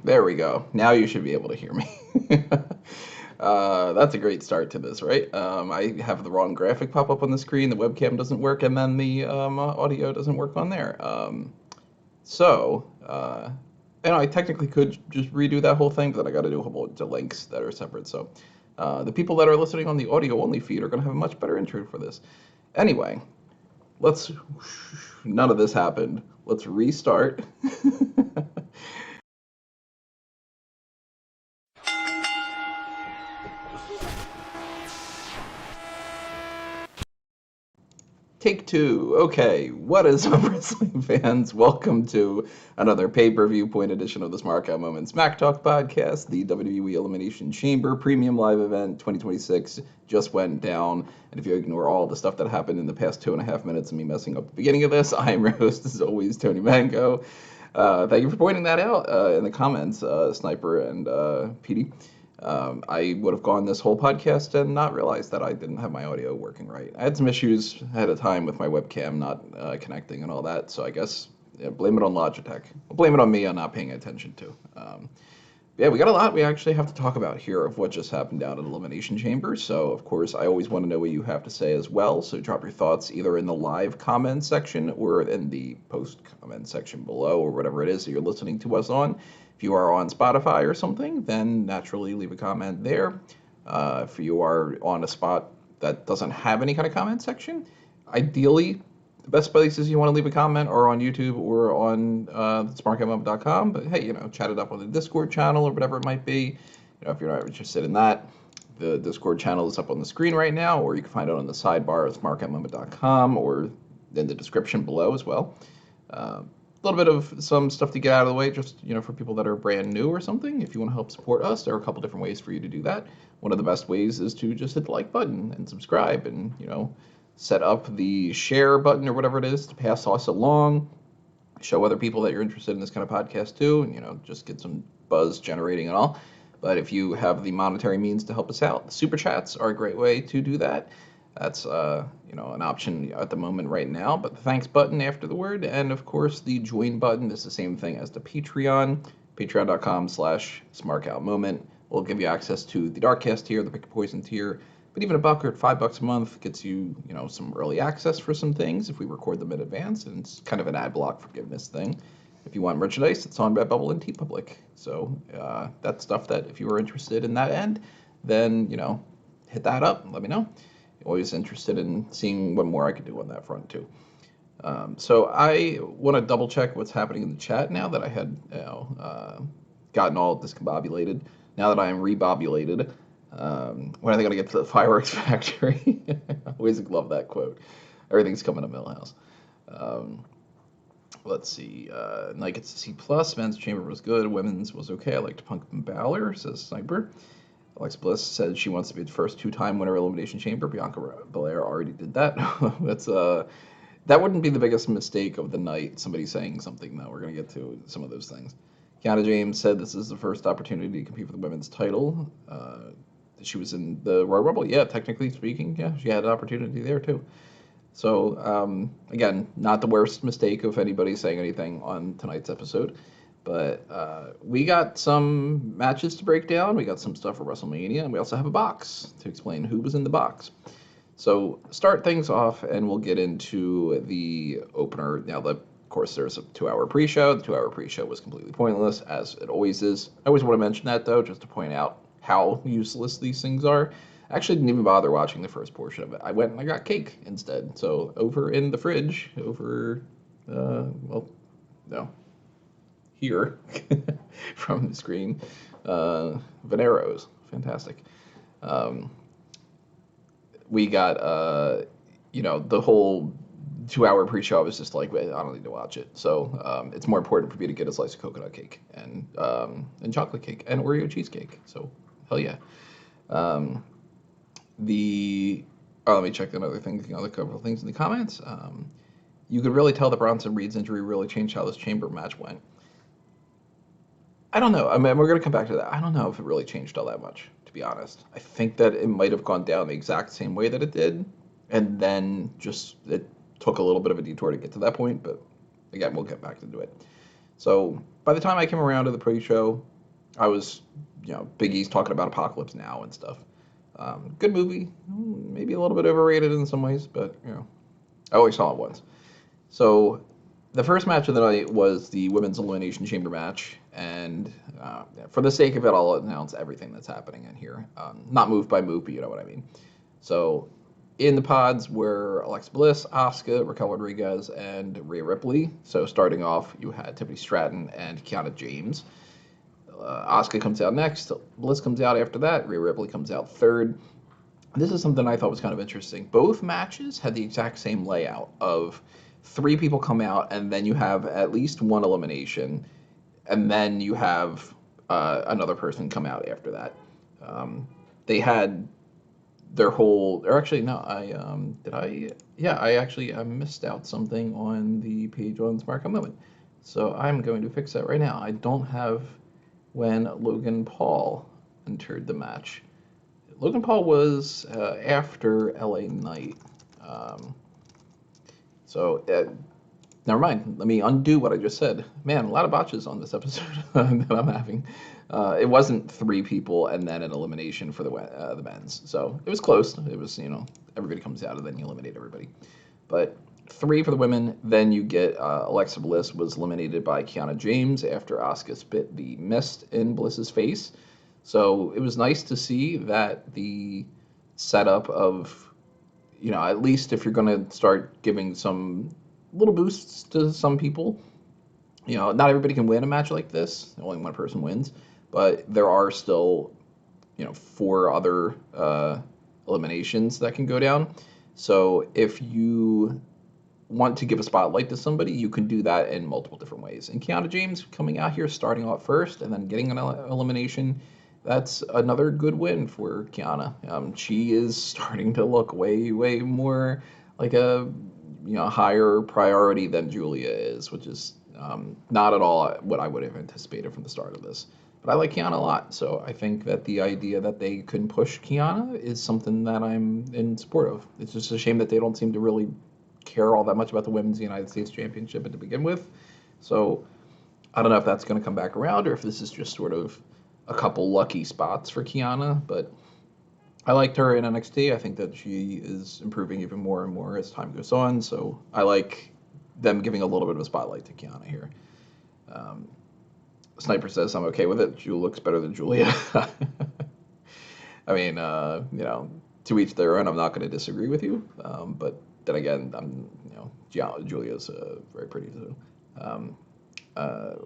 There we go. Now you should be able to hear me. That's a great start to this, right? I have the wrong graphic pop up on the screen, the webcam doesn't work, and then the audio doesn't work on there. So, I technically could just redo that whole thing, but then I got to do a whole bunch of links that are separate. So, the people that are listening on the audio only feed are going to have a much better intro for this. Anyway, let's. None of this happened. Let's restart. Take two. Okay, what is up, wrestling fans? Welcome to another pay-per-view-point edition of the Smark Moments Smack Talk podcast. The WWE Elimination Chamber Premium Live Event 2026 just went down. And if you ignore all the stuff that happened in the past 2.5 minutes of me messing up the beginning of this, I am your host, as always, Tony Mango. Thank you for pointing that out in the comments, Sniper and PD. I would have gone this whole podcast and not realized that I didn't have my audio working right. I had some issues ahead of time with my webcam not connecting and all that, so I guess blame it on Logitech. Blame it on me on not paying attention to. Yeah, we got a lot we actually have to talk about here of what just happened down at Elimination Chamber. So, of course, I always want to know what you have to say as well. So drop your thoughts either in the live comment section or in the post comment section below or whatever it is that you're listening to us on. If you are on Spotify or something, then naturally leave a comment there. If you are on a spot that doesn't have any kind of comment section, ideally, the best places you want to leave a comment are on YouTube or on smarkmm.com. But hey, chat it up on the Discord channel or whatever it might be. If you're not interested in that, the Discord channel is up on the screen right now, or you can find it on the sidebar of smarkmm.com or in the description below as well. A little bit of some stuff to get out of the way, just for people that are brand new or something. If you want to help support us, there are a couple different ways for you to do that. One of the best ways is to just hit the like button and subscribe, and set up the share button or whatever it is to pass us along. Show other people that you're interested in this kind of podcast too, and just get some buzz generating and all. But if you have the monetary means to help us out, super chats are a great way to do that. That's an option at the moment right now. But the thanks button after the word, and of course the join button is the same thing as the Patreon. Patreon.com/SmarkOutMoment will give you access to the Darkcast tier, the Pick a Poison tier. But even $1 or $5 a month gets you, some early access for some things if we record them in advance, and it's kind of an ad block forgiveness thing. If you want merchandise, it's on Redbubble and TeePublic. So that's stuff that if you are interested in that end, then hit that up. Let me know. Always interested in seeing what more I could do on that front too. So I want to double check what's happening in the chat now that I had gotten all discombobulated. Now that I am rebobulated. When are they going to get to the fireworks factory? I always love that quote. Everything's coming to Millhouse. Let's see. Nike gets a C+. Men's chamber was good. Women's was okay. I liked Punk and Balor, says Sniper. Alexa Bliss said she wants to be the first two-time winner of Elimination Chamber. Bianca Belair already did that. That wouldn't be the biggest mistake of the night, somebody saying something, though. We're going to get to some of those things. Kiana James said this is the first opportunity to compete for the women's title. She was in the Royal Rumble. Yeah, technically speaking, yeah, she had an opportunity there, too. So, again, not the worst mistake of anybody saying anything on tonight's episode. But we got some matches to break down. We got some stuff for WrestleMania, and we also have a box to explain who was in the box. So start things off, and we'll get into the opener. Now, of course, there's a 2-hour pre-show. The 2-hour pre-show was completely pointless, as it always is. I always want to mention that, though, just to point out how useless these things are. I actually didn't even bother watching the first portion of it. I went and I got cake instead. So over in the fridge, well, no, here from the screen, Venero's, fantastic. Um, we got, the whole 2 hour pre-show. I was just like, I don't need to watch it. So it's more important for me to get a slice of coconut cake and chocolate cake and Oreo cheesecake. So hell yeah. Um, let me check another thing. Another couple of things in the comments. You could really tell that Bronson Reed's injury really changed how this chamber match went. I don't know. I mean, we're gonna come back to that. I don't know if it really changed all that much, to be honest. I think that it might have gone down the exact same way that it did, and then just it took a little bit of a detour to get to that point. But again, we'll get back into it. So by the time I came around to the pre-show, I was, Big E's talking about Apocalypse Now and stuff. Good movie, maybe a little bit overrated in some ways, but I only saw it once. So the first match of the night was the Women's Elimination Chamber match, and for the sake of it, I'll announce everything that's happening in here. Not move by move, but you know what I mean. So in the pods were Alexa Bliss, Asuka, Raquel Rodriguez, and Rhea Ripley. So starting off, you had Tiffany Stratton and Kiana James. Asuka comes out next, Bliss comes out after that, Rhea Ripley comes out third. This is something I thought was kind of interesting. Both matches had the exact same layout of 3 people come out, and then you have at least one elimination, and then you have another person come out after that. They had their whole, or actually no, I missed out something on the page on Smark Moment. So I'm going to fix that right now. I don't have when Logan Paul entered the match. Logan Paul was after LA Knight. Never mind. Let me undo what I just said. Man, a lot of botches on this episode that I'm having. It wasn't 3 people and then an elimination for the men's. So it was close. It was, everybody comes out and then you eliminate everybody. But 3 for the women. Then you get Alexa Bliss was eliminated by Kiana James after Asuka spit the mist in Bliss's face. So it was nice to see that the setup of, at least if you're going to start giving some little boosts to some people, not everybody can win a match like this. Only one person wins. But there are still, 4 other eliminations that can go down. So if you want to give a spotlight to somebody, you can do that in multiple different ways. And Kiana James coming out here, starting out first, and then getting an elimination, that's another good win for Kiana. She is starting to look way, way more like a higher priority than Julia is, which is not at all what I would have anticipated from the start of this. But I like Kiana a lot, so I think that the idea that they can push Kiana is something that I'm in support of. It's just a shame that they don't seem to really care all that much about the Women's United States Championship to begin with. So I don't know if that's going to come back around or if this is just sort of a couple lucky spots for Kiana, but I liked her in NXT. I think that she is improving even more and more as time goes on, so I like them giving a little bit of a spotlight to Kiana here. Sniper says I'm okay with it. Jewel looks better than Julia. I mean, to each their own. I'm not going to disagree with you, but then again, Julia's very pretty too.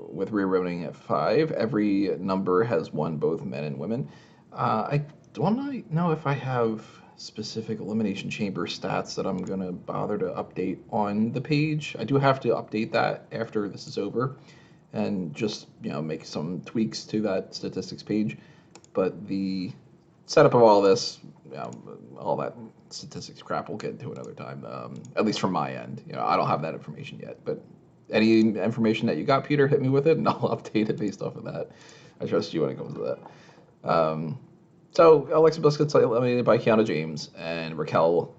With Rhea running at 5, every number has won both men and women. I don't know if I have specific Elimination Chamber stats that I'm going to bother to update on the page. I do have to update that after this is over and just, make some tweaks to that statistics page. But the setup of all this, all that statistics crap we'll get into another time, at least from my end. I don't have that information yet, but any information that you got, Peter, hit me with it, and I'll update it based off of that. I trust you when it comes to that. So Alexa Bliss gets eliminated by Kiana James, and Raquel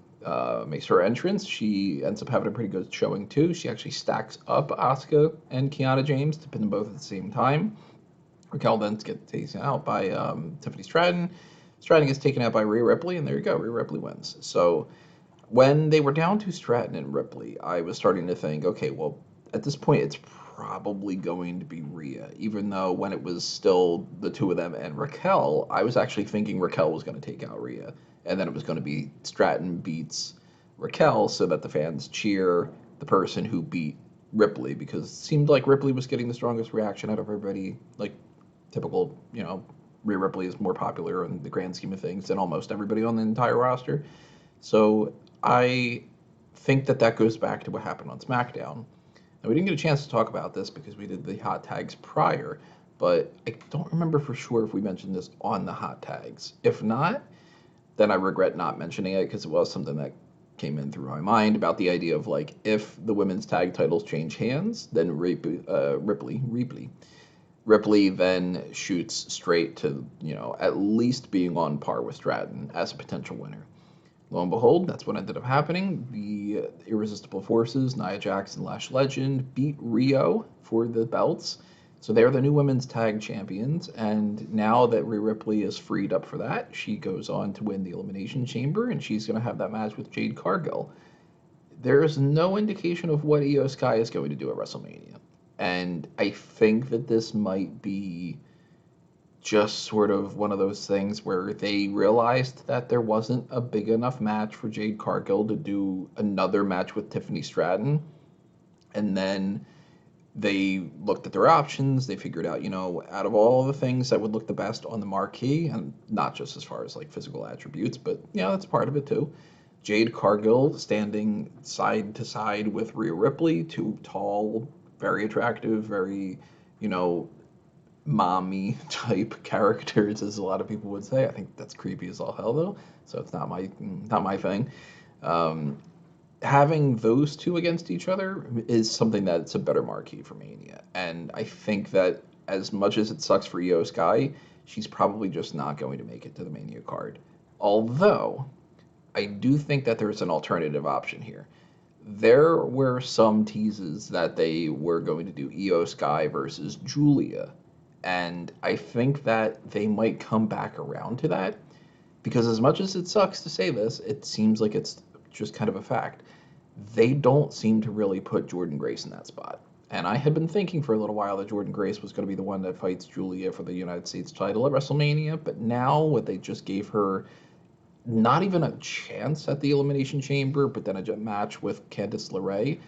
makes her entrance. She ends up having a pretty good showing, too. She actually stacks up Asuka and Kiana James to pin them both at the same time. Raquel then gets taken out by Tiffany Stratton. Stratton gets taken out by Rhea Ripley, and there you go. Rhea Ripley wins. So when they were down to Stratton and Ripley, I was starting to think, okay, well, at this point, it's probably going to be Rhea, even though when it was still the two of them and Raquel, I was actually thinking Raquel was going to take out Rhea, and then it was going to be Stratton beats Raquel so that the fans cheer the person who beat Ripley, because it seemed like Ripley was getting the strongest reaction out of everybody. Like, typical, Rhea Ripley is more popular in the grand scheme of things than almost everybody on the entire roster. So I think that that goes back to what happened on SmackDown. Now, we didn't get a chance to talk about this because we did the hot tags prior, but I don't remember for sure if we mentioned this on the hot tags. If not, then I regret not mentioning it because it was something that came in through my mind about the idea of, like, if the women's tag titles change hands, then Ripley then shoots straight to, at least being on par with Stratton as a potential winner. Lo and behold, that's what ended up happening. The Irresistible Forces, Nia Jax and Lash Legend, beat Rio for the belts. So they're the new women's tag champions. And now that Rhea Ripley is freed up for that, she goes on to win the Elimination Chamber, and she's going to have that match with Jade Cargill. There is no indication of what Io Sky is going to do at WrestleMania. And I think that this might be just sort of one of those things where they realized that there wasn't a big enough match for Jade Cargill to do another match with Tiffany Stratton. And then they looked at their options. They figured out, out of all the things that would look the best on the marquee, and not just as far as like physical attributes, but that's part of it too. Jade Cargill standing side to side with Rhea Ripley, two tall, very attractive, very, mommy type characters, as a lot of people would say. I think that's creepy as all hell, though. So it's not my thing. Having those two against each other is something that's a better marquee for Mania, and I think that as much as it sucks for Io Sky, she's probably just not going to make it to the Mania card. Although I do think that there's an alternative option here. There were some teases that they were going to do Io Sky versus Julia. And I think that they might come back around to that, because as much as it sucks to say this, it seems like it's just kind of a fact. They don't seem to really put Jordynne Grace in that spot. And I had been thinking for a little while that Jordynne Grace was going to be the one that fights Julia for the United States title at WrestleMania, but now what they just gave her, not even a chance at the Elimination Chamber, but then a match with Candice LeRae,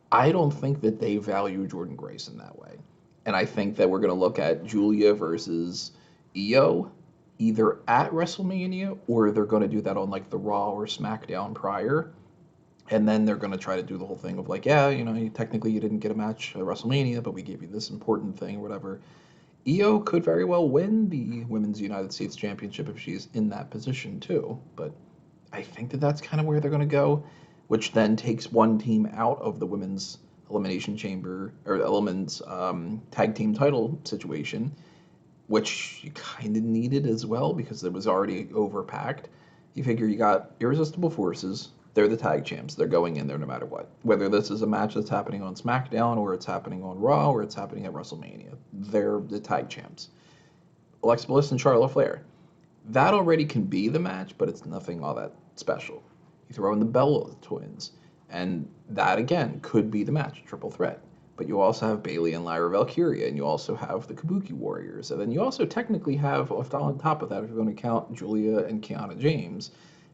I don't think that they value Jordynne Grace in that way. And I think that we're going to look at Julia versus Io either at WrestleMania, or they're going to do that on like the Raw or SmackDown prior. And then they're going to try to do the whole thing of like, technically you didn't get a match at WrestleMania, but we gave you this important thing or whatever. Io could very well win the Women's United States Championship if she's in that position too. But I think that that's kind of where they're going to go, which then takes one team out of the Women's Elimination Chamber, or Elements tag team title situation, which you kind of needed as well because it was already overpacked. You figure you got Irresistible Forces. They're the tag champs. They're going in there no matter what. Whether this is a match that's happening on SmackDown, or it's happening on Raw, or it's happening at WrestleMania, they're the tag champs. Alexa Bliss and Charlotte Flair. That already can be the match, but it's nothing all that special. You throw in the Bella twins, and that again could be the match, triple threat. But you also have Bayley and Lyra Valkyria, and you also have the Kabuki Warriors, and then you also technically have, on top of that, if you're going to count Julia and Kiana James,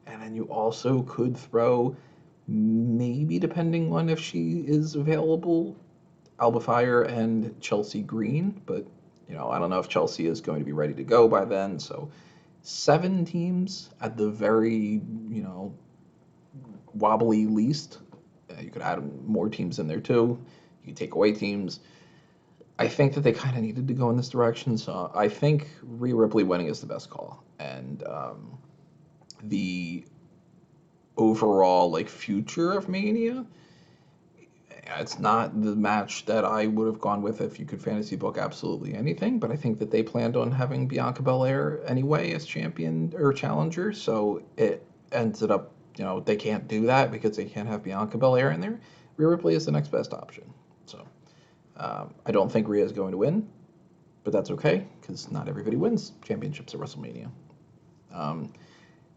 and then you also could throw, maybe depending on if she is available, Alba Fire and Chelsea Green, but I don't know if Chelsea is going to be ready to go by then. So 7 teams at the very wobbly least. You could add more teams in there too. You could take away teams. I think that they kind of needed to go in this direction. So I think Rhea Ripley winning is the best call. And the overall future of Mania, it's not the match that I would have gone with if you could fantasy book absolutely anything, but I think that they planned on having Bianca Belair anyway as champion or challenger, so it ended up, they can't do that because they can't have Bianca Belair in there. Rhea Ripley is the next best option. So I don't think Rhea is going to win, but that's okay because not everybody wins championships at WrestleMania.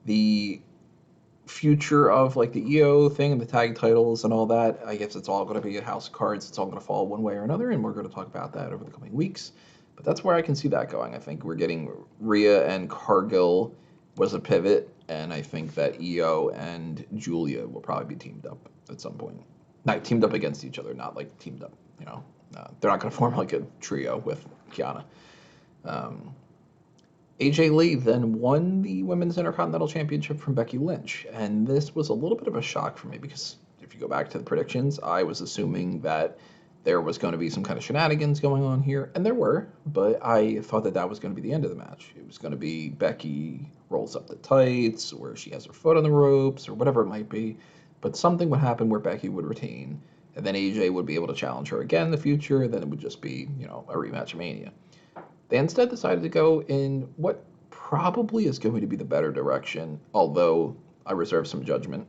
The future of like the EO thing and the tag titles and all that, I guess it's all going to be a house of cards. It's all going to fall one way or another, and we're going to talk about that over the coming weeks. But that's where I can see that going. I think we're getting Rhea and Cargill was a pivot, and I think that EO and Julia will probably be teamed up at some point. Not teamed up against each other, not like teamed up. They're not going to form like a trio with Kiana. AJ Lee then won the Women's Intercontinental Championship from Becky Lynch, and this was a little bit of a shock for me because if you go back to the predictions, I was assuming that there was going to be some kind of shenanigans going on here, and there were, but I thought that that was going to be the end of the match. It was going to be Becky rolls up the tights, or she has her foot on the ropes, or whatever it might be, but something would happen where Becky would retain, and then AJ would be able to challenge her again in the future, then it would just be, a rematch of Mania. They instead decided to go in what probably is going to be the better direction, although I reserve some judgment.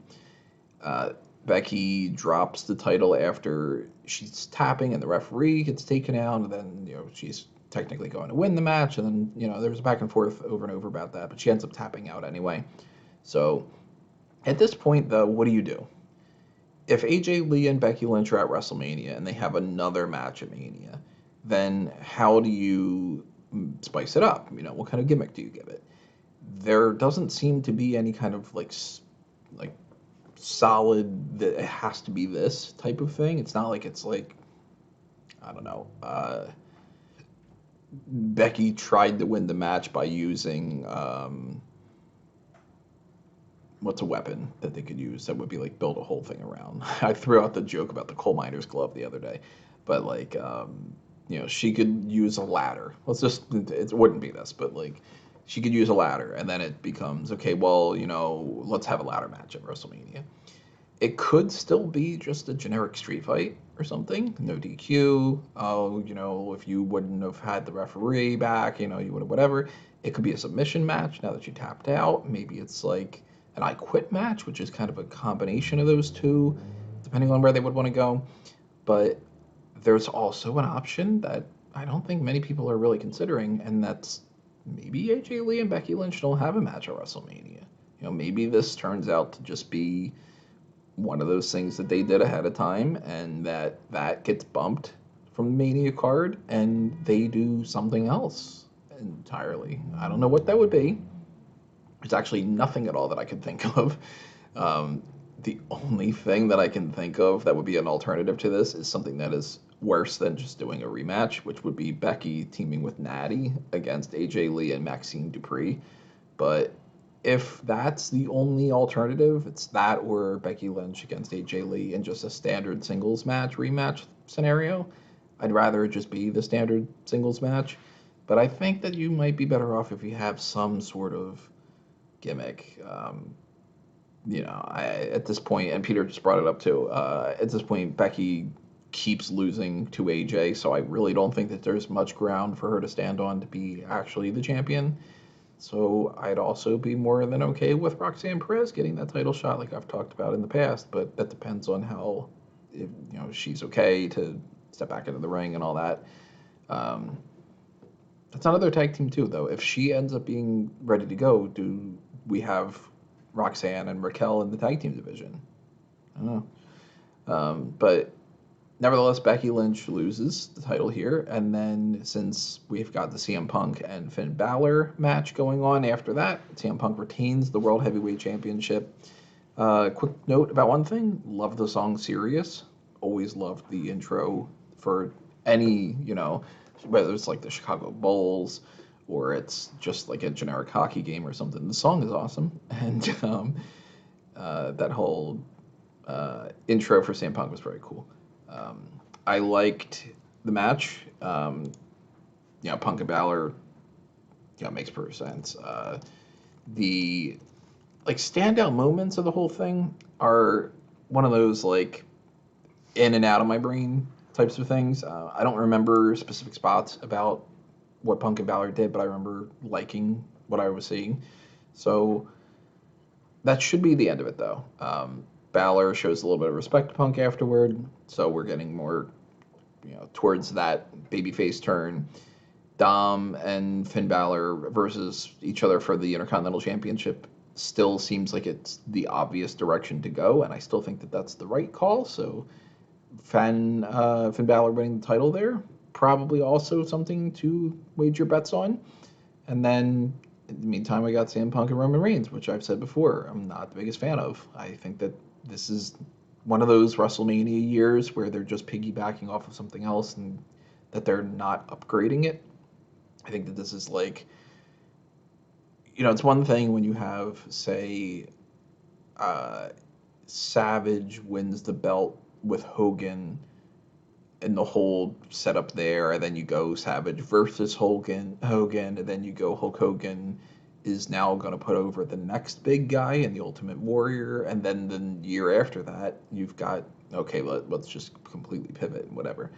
Becky drops the title after she's tapping and the referee gets taken out, and then she's technically going to win the match, and then there was a back and forth over and over about that, but she ends up tapping out anyway. So at this point, though, what do you do? If AJ Lee and Becky Lynch are at WrestleMania and they have another match at Mania, then how do you spice it up? What kind of gimmick do you give it? There doesn't seem to be any kind of like solid that it has to be this type of thing. It's not like it's like, I don't know, Becky tried to win the match by using what's a weapon that they could use that would be like build a whole thing around. I threw out the joke about the coal miner's glove the other day, but like she could use a ladder. It wouldn't be this, but like she could use a ladder, and then it becomes okay. Well, let's have a ladder match at WrestleMania. It could still be just a generic street fight or something, no DQ. Oh, if you wouldn't have had the referee back, you would have whatever. It could be a submission match now that you tapped out. Maybe it's like an I Quit match, which is kind of a combination of those two, depending on where they would want to go. But there's also an option that I don't think many people are really considering, and that's maybe AJ Lee and Becky Lynch don't have a match at WrestleMania. Maybe this turns out to just be one of those things that they did ahead of time, and that gets bumped from the Mania card, and they do something else entirely. I don't know what that would be. There's actually nothing at all that I could think of. The only thing that I can think of that would be an alternative to this is something that is worse than just doing a rematch, which would be Becky teaming with Natty against AJ Lee and Maxine Dupree. But if that's the only alternative, it's that or Becky Lynch against AJ Lee in just a standard singles match rematch scenario. I'd rather it just be the standard singles match. But I think that you might be better off if you have some sort of gimmick. At this point, and Peter just brought it up too, at this point, Becky keeps losing to AJ, so I really don't think that there's much ground for her to stand on to be actually the champion. So I'd also be more than okay with Roxanne Perez getting that title shot like I've talked about in the past, but that depends on how she's okay to step back into the ring and all that. That's another tag team too, though. If she ends up being ready to go, do we have Roxanne and Raquel in the tag team division? I don't know. But nevertheless, Becky Lynch loses the title here, and then since we've got the CM Punk and Finn Balor match going on after that, CM Punk retains the World Heavyweight Championship. Quick note about one thing, love the song Serious. Always loved the intro for any, whether it's like the Chicago Bulls or it's just like a generic hockey game or something. The song is awesome, and that whole intro for CM Punk was very cool. I liked the match. Punk and Balor, makes perfect sense. The standout moments of the whole thing are one of those like in and out of my brain types of things. I don't remember specific spots about what Punk and Balor did, but I remember liking what I was seeing. So that should be the end of it, though. Balor shows a little bit of respect to Punk afterward, so we're getting more, towards that babyface turn. Dom and Finn Balor versus each other for the Intercontinental Championship still seems like it's the obvious direction to go, and I still think that that's the right call. So Finn Balor winning the title there, probably also something to wager bets on. And then in the meantime, we got CM Punk and Roman Reigns, which I've said before, I'm not the biggest fan of. I think that this is one of those WrestleMania years where they're just piggybacking off of something else and that they're not upgrading it. I think that this is like, it's one thing when you have, say, Savage wins the belt with Hogan and the whole setup there, and then you go Savage versus Hogan, and then you go Hulk Hogan is now going to put over the next big guy in the Ultimate Warrior, and then the year after that, you've got, okay, let's just completely pivot and whatever.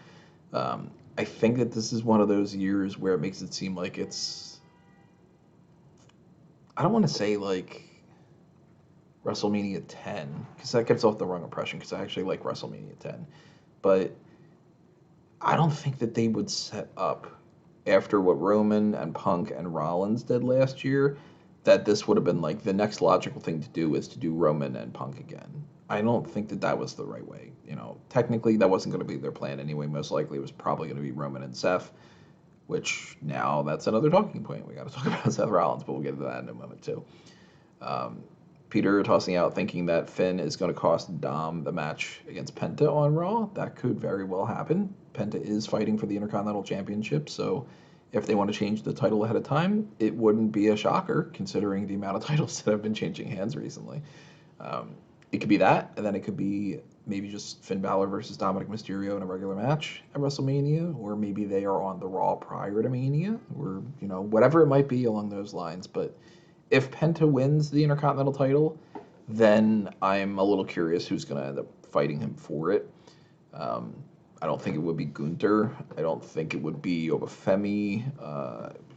I think that this is one of those years where it makes it seem like it's, I don't want to say like WrestleMania 10, because that gives off the wrong impression, because I actually like WrestleMania 10, but I don't think that they would set up after what Roman and Punk and Rollins did last year, that this would have been like the next logical thing to do is to do Roman and Punk again. I don't think that that was the right way. Technically that wasn't going to be their plan anyway. Most likely it was probably going to be Roman and Seth, which now that's another talking point. We got to talk about Seth Rollins, but we'll get to that in a moment too. Peter tossing out thinking that Finn is going to cost Dom the match against Penta on Raw. That could very well happen. Penta is fighting for the Intercontinental Championship, so if they want to change the title ahead of time, it wouldn't be a shocker considering the amount of titles that have been changing hands recently. It could be that, and then it could be maybe just Finn Balor versus Dominic Mysterio in a regular match at WrestleMania, or maybe they are on the Raw prior to Mania, or whatever it might be along those lines. But if Penta wins the Intercontinental title, then I'm a little curious who's going to end up fighting him for it. I don't think it would be Gunther. I don't think it would be Obafemi.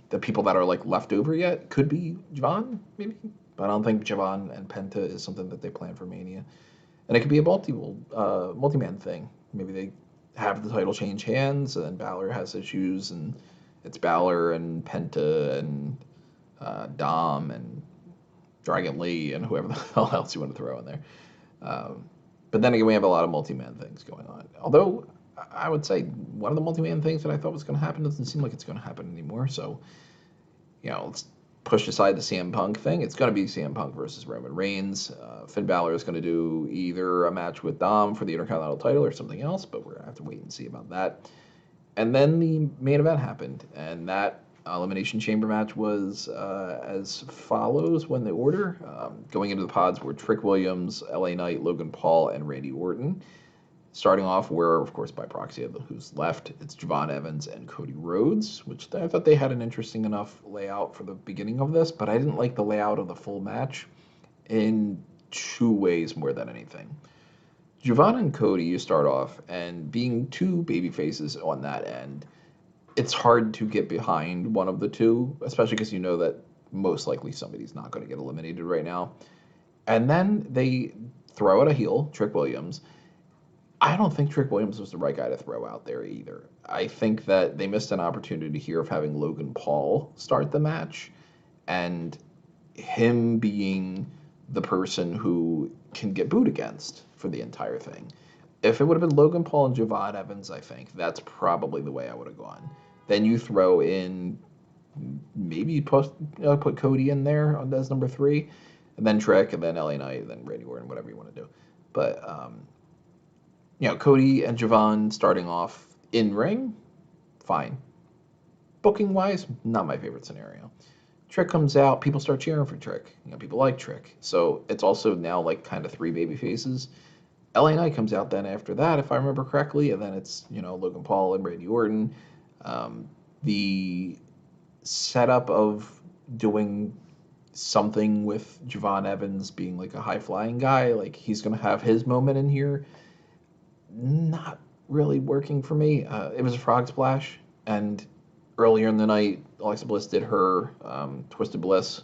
The people that are like left over yet could be Javon, maybe. But I don't think Javon and Penta is something that they plan for Mania. And it could be a multi-man thing. Maybe they have the title change hands, and Balor has issues, and it's Balor and Penta and Dom and Dragon Lee and whoever the hell else you want to throw in there. But then again, we have a lot of multi-man things going on. Although I would say one of the multi-man things that I thought was going to happen doesn't seem like it's going to happen anymore. So, let's push aside the CM Punk thing. It's going to be CM Punk versus Roman Reigns. Finn Balor is going to do either a match with Dom for the Intercontinental title or something else, but we're going to have to wait and see about that. And then the main event happened, and that Elimination Chamber match was as follows when the order. Going into the pods were Trick Williams, LA Knight, Logan Paul, and Randy Orton. Starting off where, of course, by proxy of who's left, it's Javon Evans and Cody Rhodes, which I thought they had an interesting enough layout for the beginning of this, but I didn't like the layout of the full match in two ways more than anything. Javon and Cody, you start off, and being two baby faces on that end, it's hard to get behind one of the two, especially because you know that most likely somebody's not going to get eliminated right now. And then they throw out a heel, Trick Williams. I don't think Trick Williams was the right guy to throw out there either. I think that they missed an opportunity here of having Logan Paul start the match and him being the person who can get booed against for the entire thing. If it would have been Logan Paul and Javon Evans, I think that's probably the way I would have gone. Then you throw in, maybe put Cody in there as number 3, and then Trick, and then LA Knight, and then Randy Orton, whatever you want to do. But, Cody and Javon starting off in ring, fine. Booking wise, not my favorite scenario. Trick comes out, people start cheering for Trick. People like Trick. So it's also now like kind of 3 baby faces. LA Knight comes out then after that, if I remember correctly, and then it's, Logan Paul and Randy Orton. The setup of doing something with Javon Evans being like a high-flying guy, like he's going to have his moment in here, not really working for me. It was a frog splash, and earlier in the night, Alexa Bliss did her Twisted Bliss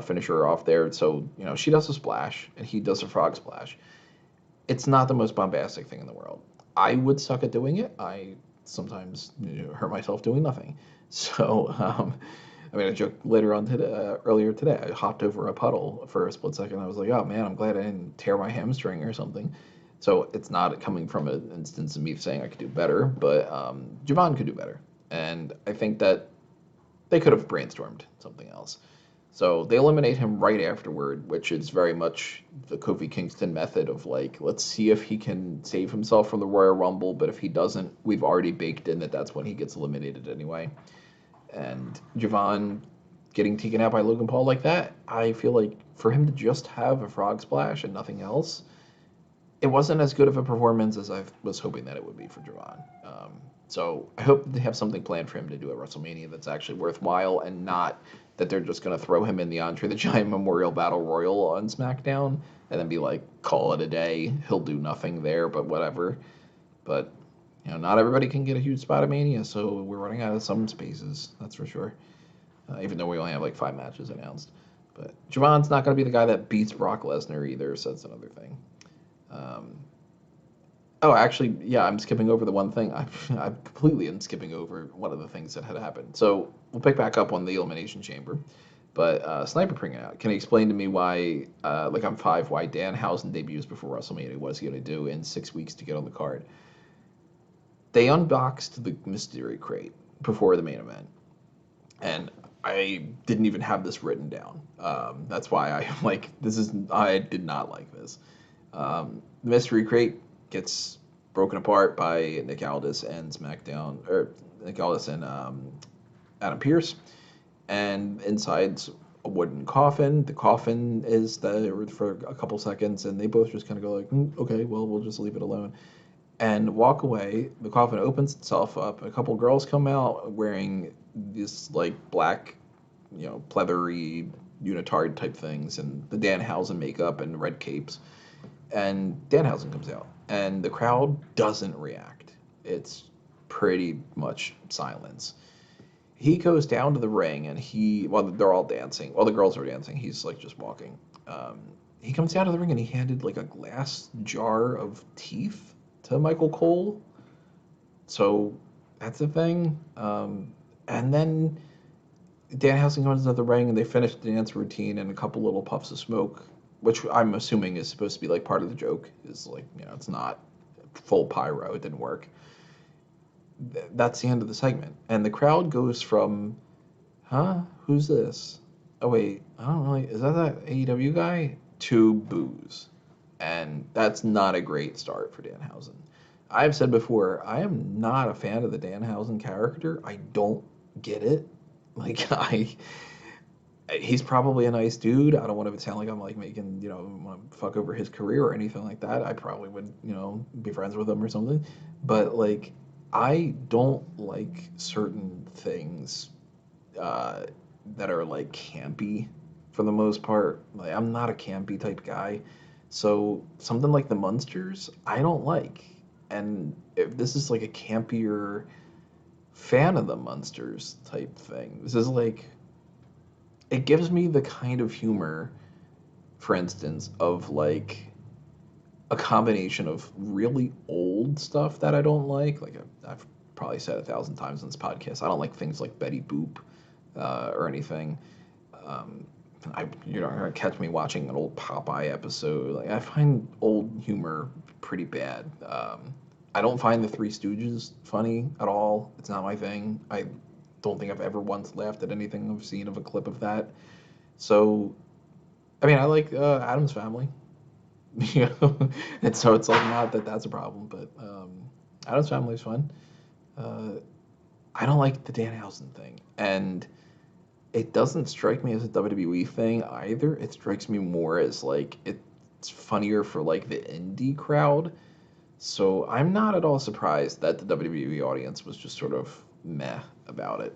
finisher off there, so, she does a splash, and he does a frog splash. It's not the most bombastic thing in the world. I would suck at doing it. I sometimes hurt myself doing nothing. So I mean, I joked later on today, earlier today, I hopped over a puddle for a split second. I was like, oh man, I'm glad I didn't tear my hamstring or something. So it's not coming from an instance of me saying I could do better, but Javon could do better. And I think that they could have brainstormed something else. So they eliminate him right afterward, which is very much the Kofi Kingston method of like, let's see if he can save himself from the Royal Rumble, but if he doesn't, we've already baked in that that's when he gets eliminated anyway. And Javon getting taken out by Logan Paul like that, I feel like for him to just have a frog splash and nothing else, it wasn't as good of a performance as I was hoping that it would be for Javon. So I hope they have something planned for him to do at WrestleMania that's actually worthwhile and not that they're just going to throw him in the Andre the Giant Memorial Battle Royal on SmackDown and then be like, call it a day. He'll do nothing there, but whatever. But, not everybody can get a huge spot at Mania, so we're running out of some spaces, that's for sure. Even though we only have like 5 matches announced. But Javon's not going to be the guy that beats Brock Lesnar either, so that's another thing. Oh, actually, yeah, I'm skipping over the one thing. I completely am skipping over one of the things that had happened. So we'll pick back up on the Elimination Chamber. But Sniper bringing out. Can he explain to me why, like I'm 5, why Danhausen debuts before WrestleMania? What is he going to do in 6 weeks to get on the card? They unboxed the Mystery Crate before the main event. And I didn't even have this written down. That's why I did not like this. The Mystery Crate gets broken apart by Nick Aldis and SmackDown, or Nick Aldis and Adam Pearce, and inside's a wooden coffin. The coffin is there for a couple seconds, and they both just kind of go like, okay, well, we'll just leave it alone, and walk away. The coffin opens itself up. A couple girls come out wearing this like black, pleathery unitard type things, and the Danhausen makeup and red capes. And Danhausen comes out, and the crowd doesn't react. It's pretty much silence. He goes down to the ring, and while they're all dancing, while the girls are dancing, he's like just walking. He comes down to the ring, and he handed like a glass jar of teeth to Michael Cole. So that's a thing. And then Danhausen goes into the ring, and they finish the dance routine, and a couple little puffs of smoke, which I'm assuming is supposed to be like part of the joke, is like, it's not full pyro, it didn't work. That's the end of the segment. And the crowd goes from, huh, who's this? Oh wait, I don't really, is that AEW guy? To boos. And that's not a great start for Danhausen. I've said before, I am not a fan of the Danhausen character. I don't get it. Like, he's probably a nice dude. I don't want to sound like I'm like making, want to fuck over his career or anything like that. I probably would, be friends with him or something. But like, I don't like certain things that are like campy for the most part. Like, I'm not a campy type guy. So something like the Munsters, I don't like. And if this is like a campier fan of the Munsters type thing, this is like, it gives me the kind of humor, for instance, of like a combination of really old stuff that I don't like. Like I've probably said 1,000 times in this podcast, I don't like things like Betty Boop or anything. You're not gonna catch me watching an old Popeye episode. Like, I find old humor pretty bad. I don't find the Three Stooges funny at all. It's not my thing. I don't think I've ever once laughed at anything I've seen of a clip of that. So, I mean, I like Addams Family, and so it's like not that that's a problem, but Addams Family is fun. I don't like the Danhausen thing, and it doesn't strike me as a WWE thing either. It strikes me more as like it's funnier for like the indie crowd. So I'm not at all surprised that the WWE audience was just sort of meh about it.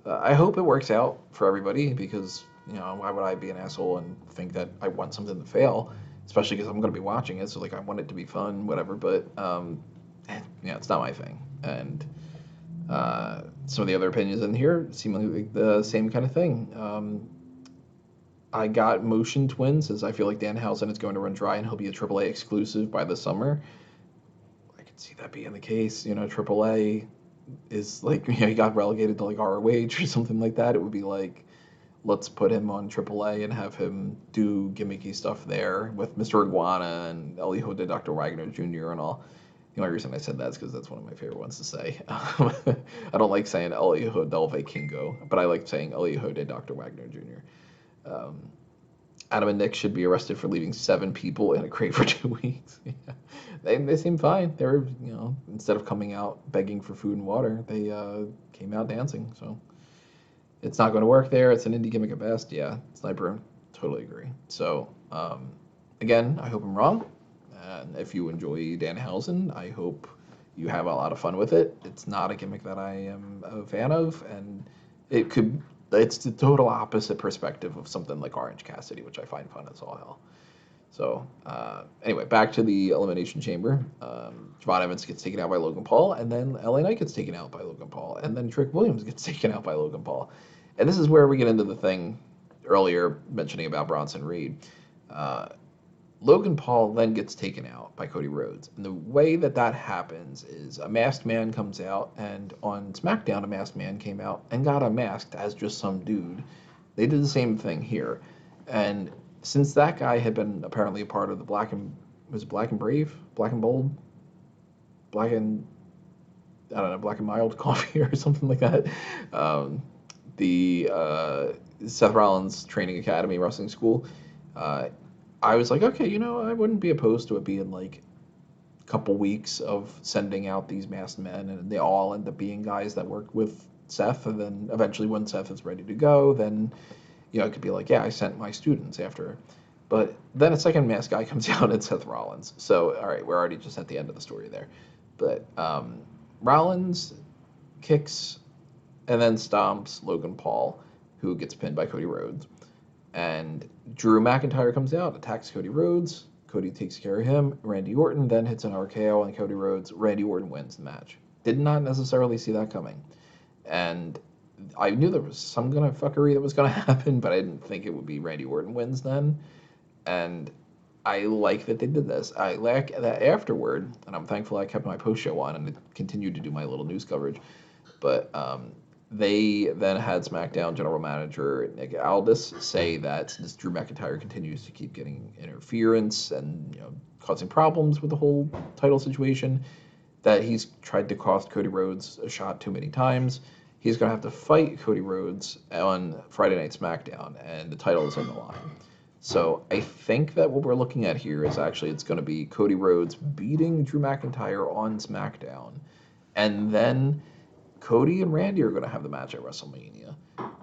I hope it works out for everybody because, why would I be an asshole and think that I want something to fail, especially because I'm going to be watching it. So like I want it to be fun, whatever. But it's not my thing. And some of the other opinions in here seem like the same kind of thing. I got Motion Twin says I feel like Danhausen is going to run dry and he'll be a AAA exclusive by the summer. I could see that being the case. AAA is like, he got relegated to like ROH or something like that, it would be like, let's put him on AAA and have him do gimmicky stuff there with Mr. Iguana and El Hijo de Dr. Wagner Jr. and all. The only reason I said that is because that's one of my favorite ones to say. I don't like saying El Hijo del Vikingo, but I like saying El Hijo de Dr. Wagner Jr. Um, Adam and Nick should be arrested for leaving 7 people in a crate for 2 weeks. Yeah. They seem fine. They were, instead of coming out begging for food and water, they came out dancing. So it's not going to work there. It's an indie gimmick at best. Yeah, Sniper, totally agree. So, again, I hope I'm wrong. And if you enjoy Danhausen, I hope you have a lot of fun with it. It's not a gimmick that I am a fan of, and it's the total opposite perspective of something like Orange Cassidy, which I find fun as all hell. So, anyway, back to the Elimination Chamber. Javon Evans gets taken out by Logan Paul, and then LA Knight gets taken out by Logan Paul, and then Trick Williams gets taken out by Logan Paul. And this is where we get into the thing earlier mentioning about Bronson Reed. Logan Paul then gets taken out by Cody Rhodes. And the way that happens is a masked man comes out, and on SmackDown, a masked man came out and got unmasked as just some dude. They did the same thing here. And since that guy had been apparently a part of the Black and Brave? Black and Bold? Black and, I don't know, Black and Mild Coffee or something like that. The Seth Rollins Training Academy Wrestling School. I was like, okay, I wouldn't be opposed to it being like a couple weeks of sending out these masked men, and they all end up being guys that work with Seth, and then eventually when Seth is ready to go, then it could be like, yeah, I sent my students after. But then a second masked guy comes out and Seth Rollins. So, all right, we're already just at the end of the story there. But Rollins kicks and then stomps Logan Paul, who gets pinned by Cody Rhodes. And Drew McIntyre comes out, attacks Cody Rhodes. Cody takes care of him. Randy Orton then hits an RKO on Cody Rhodes. Randy Orton wins the match. Did not necessarily see that coming. And I knew there was some kind of fuckery that was going to happen, but I didn't think it would be Randy Orton wins then. And I like that they did this. I like that afterward, and I'm thankful I kept my post show on and continued to do my little news coverage. But they then had SmackDown general manager Nick Aldis say that this Drew McIntyre continues to keep getting interference and causing problems with the whole title situation, that he's tried to cost Cody Rhodes a shot too many times. He's going to have to fight Cody Rhodes on Friday Night SmackDown, and the title is on the line. So I think that what we're looking at here is actually it's going to be Cody Rhodes beating Drew McIntyre on SmackDown, and then Cody and Randy are going to have the match at WrestleMania,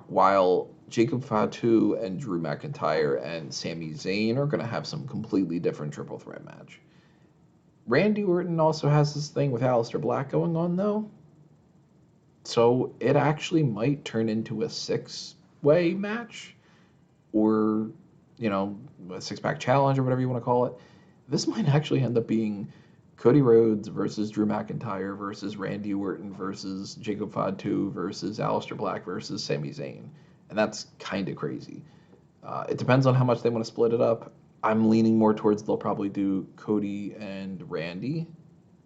while Jacob Fatu and Drew McIntyre and Sami Zayn are going to have some completely different triple threat match. Randy Orton also has this thing with Aleister Black going on, though. So it actually might turn into a 6-way match, or, a 6-pack challenge or whatever you want to call it. This might actually end up being Cody Rhodes versus Drew McIntyre versus Randy Orton versus Jacob Fatu versus Aleister Black versus Sami Zayn. And that's kind of crazy. It depends on how much they want to split it up. I'm leaning more towards they'll probably do Cody and Randy,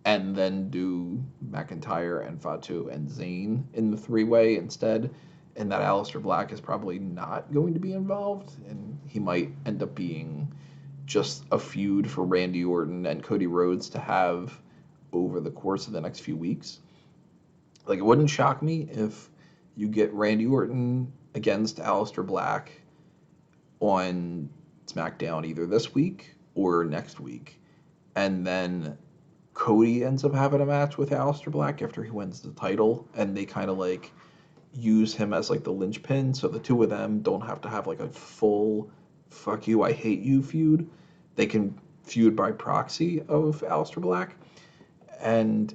and then do McIntyre and Fatu and Zayn in the 3-way instead, and that Aleister Black is probably not going to be involved, and he might end up being just a feud for Randy Orton and Cody Rhodes to have over the course of the next few weeks. Like, it wouldn't shock me if you get Randy Orton against Aleister Black on SmackDown either this week or next week, and then Cody ends up having a match with Aleister Black after he wins the title, and they kind of like use him as like the linchpin, so the two of them don't have to have like a full fuck you, I hate you feud. They can feud by proxy of Aleister Black, and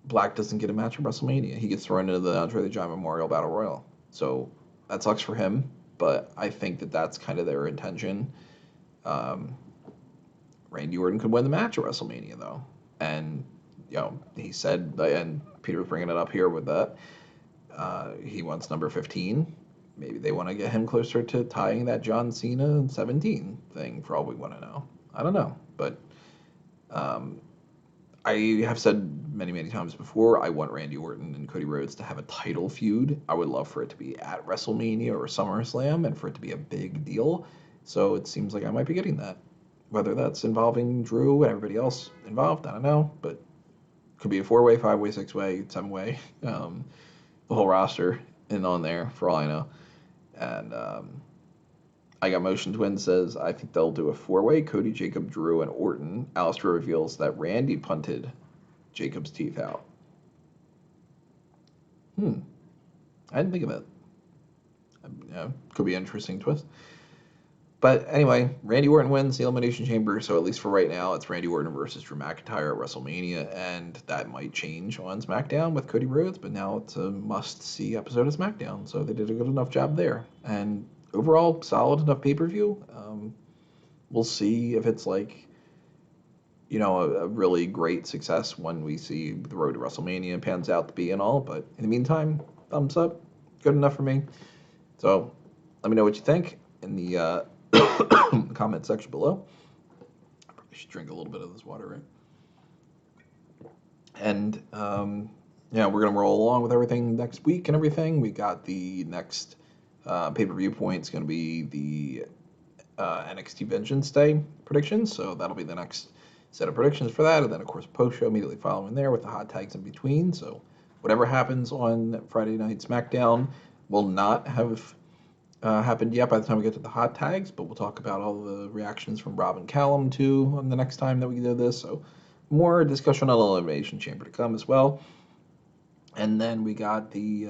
Black doesn't get a match at WrestleMania. He gets thrown into the Andre the Giant Memorial Battle Royal. So that sucks for him, but I think that that's kind of their intention. Randy Orton could win the match at WrestleMania, though. And, he said, and Peter was bringing it up here with that, he wants number 15. Maybe they want to get him closer to tying that John Cena 17 thing, for all we want to know. I don't know. But I have said many, many times before, I want Randy Orton and Cody Rhodes to have a title feud. I would love for it to be at WrestleMania or SummerSlam and for it to be a big deal. So it seems like I might be getting that. Whether that's involving Drew and everybody else involved, I don't know. But could be a 4-way, 5-way, 6-way, 7-way. The whole roster in on there for all I know. And I got Motion Twin says, I think they'll do a 4-way, Cody, Jacob, Drew, and Orton. Alistair reveals that Randy punted Jacob's teeth out. I didn't think of that. Could be an interesting twist. But anyway, Randy Orton wins the Elimination Chamber, so at least for right now, it's Randy Orton versus Drew McIntyre at WrestleMania, and that might change on SmackDown with Cody Rhodes, but now it's a must-see episode of SmackDown, so they did a good enough job there. And overall, solid enough pay-per-view. We'll see if it's like, a really great success when we see the road to WrestleMania pans out to be and all, but in the meantime, thumbs up, good enough for me. So let me know what you think in the comment section below. I probably should drink a little bit of this water, right? And we're gonna roll along with everything next week and everything. We got the next pay-per-view point. It's gonna be the NXT Vengeance Day predictions. So that'll be the next set of predictions for that, and then of course post show immediately following there with the hot tags in between. So whatever happens on Friday Night SmackDown will not have happened yet by the time we get to the hot tags, but we'll talk about all the reactions from Rob and Callum too on the next time that we do this. So more discussion on Elimination Chamber to come as well. And then we got the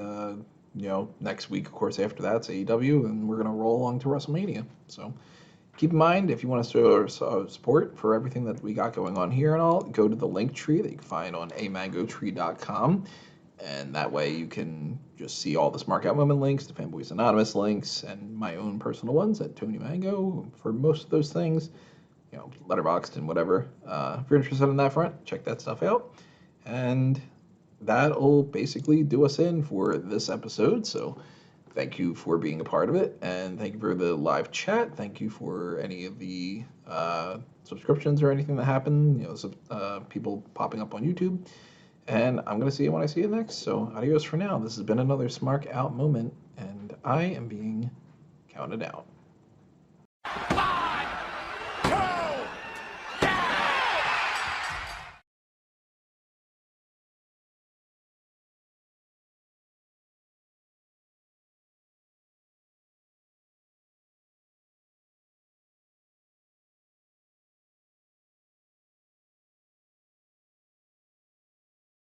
next week, of course, after that's AEW, and we're gonna roll along to WrestleMania. So keep in mind, if you want us to support for everything that we got going on here and all, go to the link tree that you can find on amangotree.com. And that way you can just see all the Smark Out Moment links, the Fanboys Anonymous links, and my own personal ones at Tony Mango for most of those things. Letterboxd and whatever. If you're interested in that front, check that stuff out. And that'll basically do us in for this episode. So thank you for being a part of it, and thank you for the live chat. Thank you for any of the subscriptions or anything that happened, people popping up on YouTube. And I'm going to see you when I see you next. So adios for now. This has been another Smark Out moment, and I am being counted out.